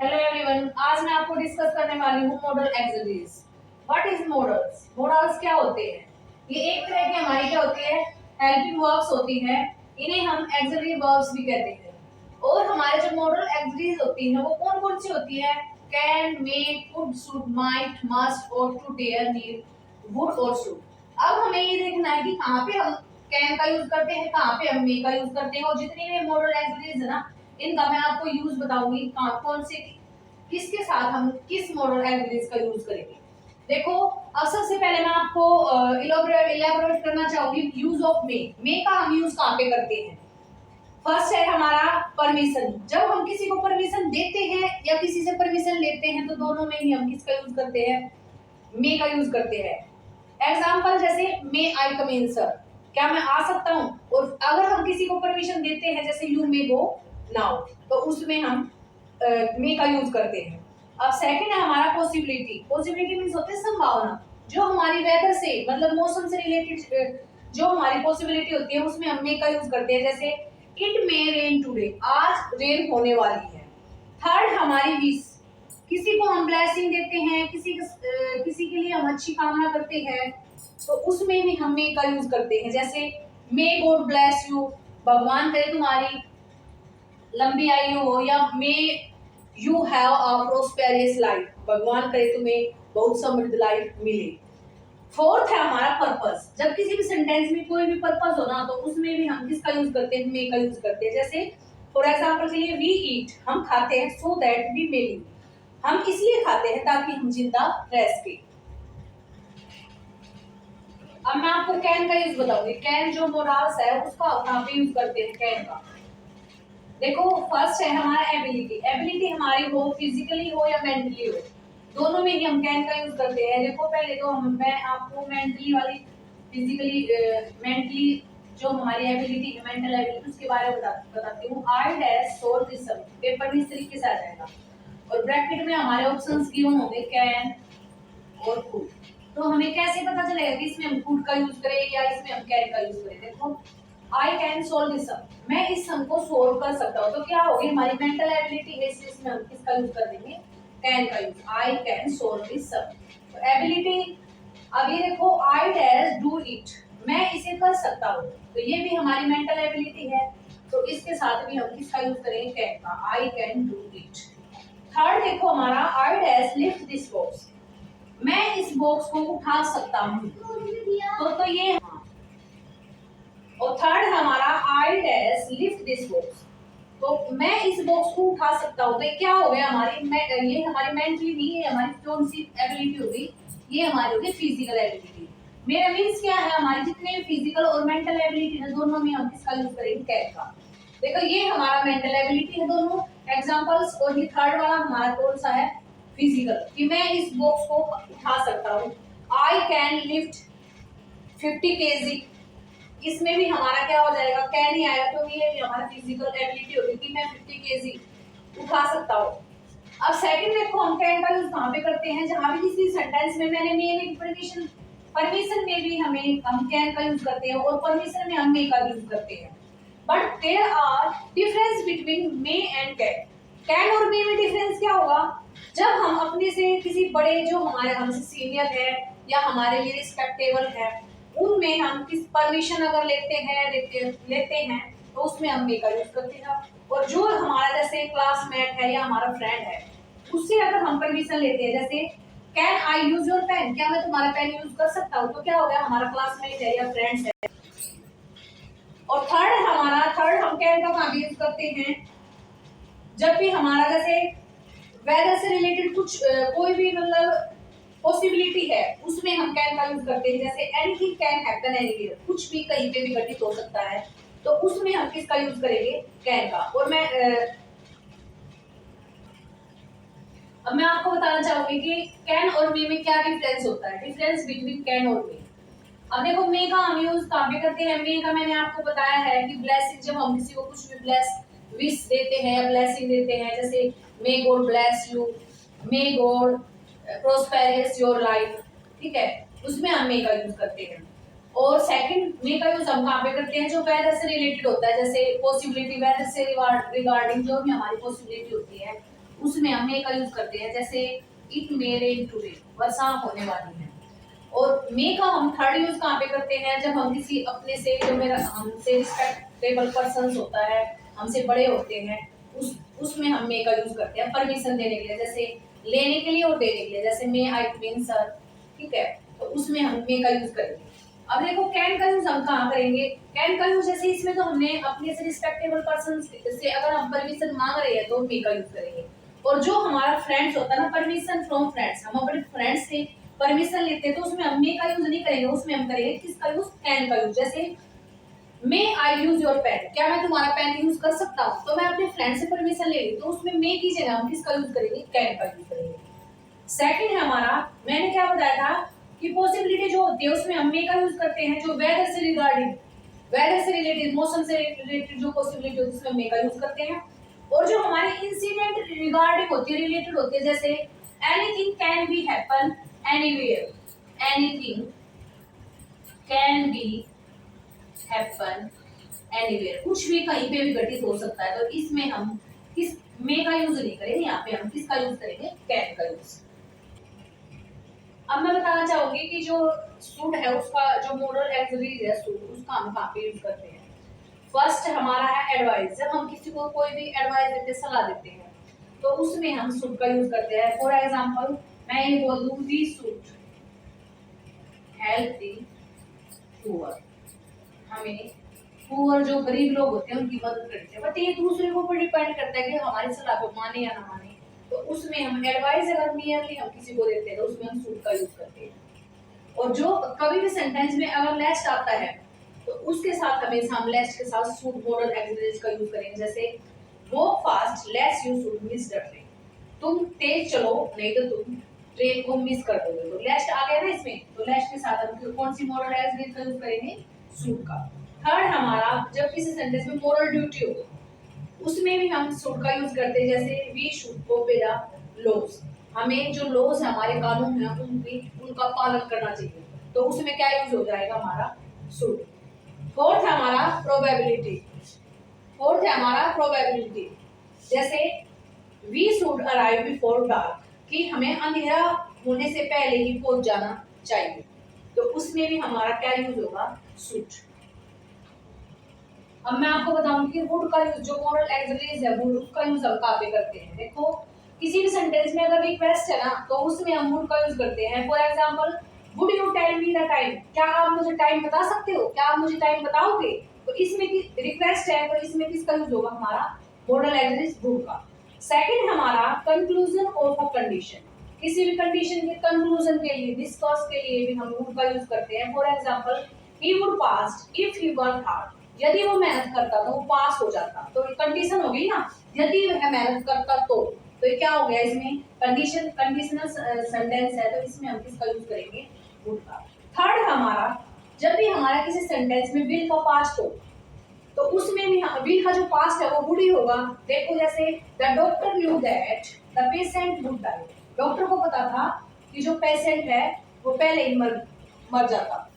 Hello everyone, आज मैं आपको डिस्कस करने वाली हूँ model exercise. What is models? Models क्या होते हैं? ये एक तरह की हमारी क्या होती है, हेल्पिंग वर्ब्स होती हैं। इन्हें हम एक्सिलरी वर्ब्स भी कहते हैं। और हमारे जो मॉडल एक्सरसाइज होती हैं वो कौन कौन सी होती है? Can, may, could, should, might, must, और टू, डेयर, नीड, वुड और शुड। अब हमें ये देखना है कि कहाँ पे हम कैन का यूज करते हैं, कहाँ पे हम मे का यूज करते हैं। और जितनी भी मॉडल एक्सरसाइज है ना, इनका मैं आपको यूज बताऊंगी कौन से किसके साथ हम किस मॉडल एग्रीज का यूज करेंगे। देखो, अब सबसे पहले मैं आपको इलेबोरेट करना चाहूंगी यूज ऑफ मे का हम यूज कहाँ पे करते हैं। फर्स्ट है हमारा परमिशन। जब हम किसी को परमिशन देते हैं या किसी से परमिशन लेते हैं तो दोनों में ही हम किसका यूज करते हैं? मे का यूज करते हैं। एग्जाम्पल जैसे मे आई कम इन सर, क्या मैं आ सकता हूँ? और अगर हम किसी को परमिशन देते हैं जैसे यू मे गो नाउ, तो उसमें हम मे का यूज करते हैं। अब सेकंड है हमारा पॉसिबिलिटी। पॉसिबिलिटी मींस होते है संभावना। जो हमारी वेदर से मतलब मौसम से रिलेटेड जो हमारी पॉसिबिलिटी होती है उसमें हम मे का यूज करते हैं। जैसे इट मे रेन टुडे, आज रेन होने वाली है। थर्ड हमारी विश। किसी को हम ब्लेसिंग देते हैं, किसी के लिए हम अच्छी कामना करते हैं, तो उसमें भी हम मे का यूज करते हैं। जैसे मे गॉड ब्लेस यू, भगवान करे तुम्हारी लंबी आयु हो, या may you have a prosperous life, भगवान करे तुम्हें बहुत समृद्ध लाइफ मिले। फोर्थ है हमारा पर्पस। जब किसी भी सेंटेंस में कोई भी पर्पस हो ना, तो उसमें भी हम किसका यूज करते हैं? मे का यूज करते हैं। जैसे फॉर एग्जांपल के लिए वी ईट, हम खाते हैं, so that we may live, हम इसलिए खाते हैं ताकि हम जिंदा रह सके। अब मैं आपको कैन का यूज बताऊंगी। कैन जो मोडाल्स है उसका कहाँ पे यूज करते हैं कैन का? देखो, फर्स्ट है हमारा एबिलिटी। एबिलिटी हमारी हो फिजिकली हो या मेंटली हो, दोनों में ही हम कैन का यूज करते हैं। देखो, पहले तो मैं आपको मेंटली वाली फिजिकली मेंटली जो हमारी एबिलिटी है, मेंटल एबिलिटी, उसके बारे में बताती हूँ। I has solve this sum, paper में इस तरीके से आ जाएगा और ब्रैकेट में हमारे ऑप्शंस गिवन होंगे कैन और कुड। तो हमें कैसे पता चलेगा कि इसमें हम कुड का यूज करें या इसमें हम कैन का यूज करें? देखो, आई कैन सोल्व दिस सम, मैं इस सम को सोल्व कर सकता हूँ। तो क्या होगी, हमारी मेंटल एबिलिटी है, इसमें हम किसका यूज कर देंगे? कैन का use. I can solve this sum, तो एबिलिटी। अब ये देखो, आई डैश डू इट, मैं इसे कर सकता हूँ, तो ये भी हमारी मेंटल एबिलिटी है। तो इसके साथ भी हम किसका यूज करेंगे? कैन का। I can do it. Third देखो हमारा, I dash lift this box, मैं इस बॉक्स को उठा सकता हूँ, तो ये। और थर्ड हमारा, I dash lift this box, तो मैं इस बॉक्स को उठा सकता हूँ। तो क्या हो गया हमारी ये हमारी मेंटली नहीं है, हमारी कौन सी एबिलिटी होगी? ये हमारी होगी फिजिकल एबिलिटी। मेरा मीन्स क्या है, हमारी जितने फिजिकल और मेंटल एबिलिटी है दोनों में हम किसका यूज करेंगे? कैन का। देखो, ये हमारा मेंटल एबिलिटी है दोनों एग्जांपल्स, और ये थर्ड वाला हमारा कौन सा है? फिजिकल, कि मैं इस बॉक्स को उठा सकता हूँ। आई कैन लिफ्ट 50 kg, इसमें भी हमारा क्या हो जाएगा? कैन ही आएगा, क्योंकि ये हमारा फिजिकल एबिलिटी होगी कि मैं 50 kg उठा सकता हूँ। अब सेकंड देखो, हम कैन का यूज कहाँ पे करते हैं? जहाँ भी किसी सेंटेंस में मैंने मे की परमिशन में भी हम कैन का यूज करते हैं, और परमिशन में हम मे का यूज करते हैं। But there are difference between may and can. Can और मे में डिफरेंस क्या होगा? जब हम अपने से किसी बड़े, जो हमारे हमसे सीनियर है या हमारे लिए रिस्पेक्टेबल है, उनमें हम किस परमिशन अगर लेते हैं तो उसमें हम मे का यूज करते हैं। और जो हमारा जैसे क्लासमेट है या हमारा फ्रेंड है, उससे अगर हम परमिशन लेते हैं, जैसे can I use your pen, क्या मैं तुम्हारा पेन यूज कर सकता हूँ? तो क्या हो गया, हमारा क्लासमेट है या फ्रेंड्स है। और थर्ड हम कैन का कहाँ यूज करते हैं? जब भी हमारा जैसे वेदर से रिलेटेड कुछ कोई भी मतलब पॉसिबिलिटी है, उसमें हम कैन का यूज करते हैं। जैसे एनीथिंग कैन हैपन एनीवेयर, कुछ भी कहीं पे भी घटित हो सकता है, तो उसमें हम किसका यूज करेंगे? कैन का। और अब मैं आपको बताना चाहूंगी कि कैन और मे में क्या डिफरेंस होता है, डिफरेंस बिटवीन कैन और मे। अब देखो, मे का हम यूज कहाँ पे करते हैं? मे का मैंने आपको बताया है कि ब्लेसिंग, जब हम किसी को कुछ भी विश देते हैं या ब्लेसिंग देते हैं, जैसे may God bless you, may God prosperous your life, ठीक है, उसमें हम मे का यूज करते हैं। और सेकंड मे का यूज हम कहाँ पे करते हैं? जो वेदर से रिलेटेड होता है, जैसे पॉसिबिलिटी, वेदर से रिगार्डिंग जो भी हमारी पॉसिबिलिटी होती है, उसमें हम मे का यूज करते हैं, जैसे इट मे रेन टुडे, वर्षा होने वाली है। और मे का हम थर्ड यूज कहाँ पे करते हैं, जब हम किसी अपने से जो मेरा हमसे रिस्पेक्टेबल पर्सन होता है, हमसे बड़े होते हैं, उसमें हम मे का यूज करते हैं परमिशन देने के लिए, जैसे लेने के लिए और देने के लिए, जैसे मे आई मीन सर, ठीक है, तो उसमें हम मे का यूज करेंगे। अब देखो कैन का यूज हम कहाँ करेंगे, कैन का यूज जैसे इसमें तो हमने अपने से रिस्पेक्टेबल पर्सन से अगर हम परमिशन मांग रहे हैं तो मे का यूज करेंगे। और जो हमारा फ्रेंड्स होता है ना, परमिशन फ्रॉम फ्रेंड्स, हम अपने फ्रेंड्स से परमिशन लेते हैं तो उसमें हम मे का यूज नहीं करेंगे, उसमें हम करेंगे किसका यूज, कैन का यूज। जैसे मे आई यूज योर पेन, क्या मैं तुम्हारा पेन यूज कर सकता हूँ, तो मैं अपने फ्रेंड से परमिशन ले ली, तो उसमें मे की जगह हम किसका यूज करेंगे, कैन का यूज करेंगे। सेकंड है हमारा, मैंने क्या बताया था कि पॉसिबिलिटी जो होती है उसमें हम मे का यूज करते हैं, जो वेदर से रिगार्डिंग, वेदर से रिलेटेड, मौसम से रिलेटेड जो पॉसिबिलिटी होती है उसमें मे का यूज करते हैं। और जो हमारे इंसिडेंट रिगार्डिंग होती है, रिलेटेड होती है, जैसे anything can be happen anywhere, anything can be happen anywhere, कुछ भी कहीं पे भी घटित हो सकता है, तो इसमें हम किस मे का यूज नहीं करेंगे, यहाँ पे हम किसका यूज करेंगे, कैन का यूज। अब मैं बताना चाहूंगी कि जो सूट है उसका जो मोरल एक्सरीज है सूट, उसका हम कहाँ पे यूज करते हैं। फर्स्ट हमारा है एडवाइस, जब हम किसी को कोई भी एडवाइस देते, सलाह देते हैं, तो उसमें हम सूट का यूज करते हैं। फॉर एग्जांपल मैं ये बोल दूं, we should help the poor, हमें पुअर जो गरीब लोग होते हैं उनकी मदद करते हैं। बट ये दूसरे के ऊपर डिपेंड करता है कि हमारी सलाह को माने या ना माने, तो उसमें हम एडवाइस अगर मियरली हम किसी को देते हैं तो उसमें हम शुड का यूज करते हैं। और जो कभी भी सेंटेंस में अगर लेस्ट आता है तो उसके साथ हमेशा हम लेस्ट के साथ शुड मॉडल एक्सिलेज का यूज करेंगे, जैसे walk fast लेस्ट you should miss the train, तुम तेज चलो नहीं तो तुम ट्रेन को मिस कर दोगे, तो लेस्ट आ गया ना इसमें, तो लेस्ट के साथ हम कौन सी मॉडल एक्सिलेज का यूज करेंगे, शुड का। थर्ड हमारा, जब किसी सेंटेंस में मोरल ड्यूटी हो उसमें भी हम शुड का यूज करते हैं, जैसे we should obey the laws, हमें जो लॉज है हमारे कानून है उनका पालन करना चाहिए, तो उसमें क्या यूज हो जाएगा, हमारा शुड। फोर्थ है हमारा प्रोबेबिलिटी, फोर्थ है हमारा प्रोबेबिलिटी, जैसे we should arrive before dark, कि हमें अंधेरा होने से पहले ही पहुंच जाना चाहिए, तो उसमें भी हमारा क्या यूज होगा, शुड। अब मैं आपको बताऊंगी कि वुड का यूज, जो मोरल एक्सिलेज है वुड, उसका यूज हम कहाँ पे करते हैं। देखो किसी भी सेंटेंस में अगर रिक्वेस्ट है ना तो उसमें हम वुड का यूज करते हैं। For example would you tell me the time, क्या आप मुझे टाइम बता सकते हो, क्या आप मुझे टाइम बताओगे, तो इसमें रिक्वेस्ट है तो इसमें किसका यूज होगा, हमारा मोरल एक्सिलेज वुड का। सेकंड हमारा कंक्लूजन ऑफ अ कंडीशन, किसी भी कंडीशन के कंक्लूजन के लिए, डिस्कस के लिए भी हम वुड का यूज करते हैं। For example he would pass if he work hard, यदि वो मेहनत करता तो वो पास हो जाता, तो कंडीशन हो गई ना, यदि वह मेहनत करता तो ये क्या हो गया, इसमें कंडीशन, कंडीशनल सेंटेंस है, तो इसमें हम किसका यूज करेंगे, वुड का। थर्ड हमारा, जब भी हमारा किसी सेंटेंस में विल का पास्ट हो तो उसमें भी विल का जो पास्ट है वो वुड ही होगा। देखो जैसे the doctor knew that the patient would die, doctor को पता था कि जो पेशेंट है वो पहले ही मर जाता,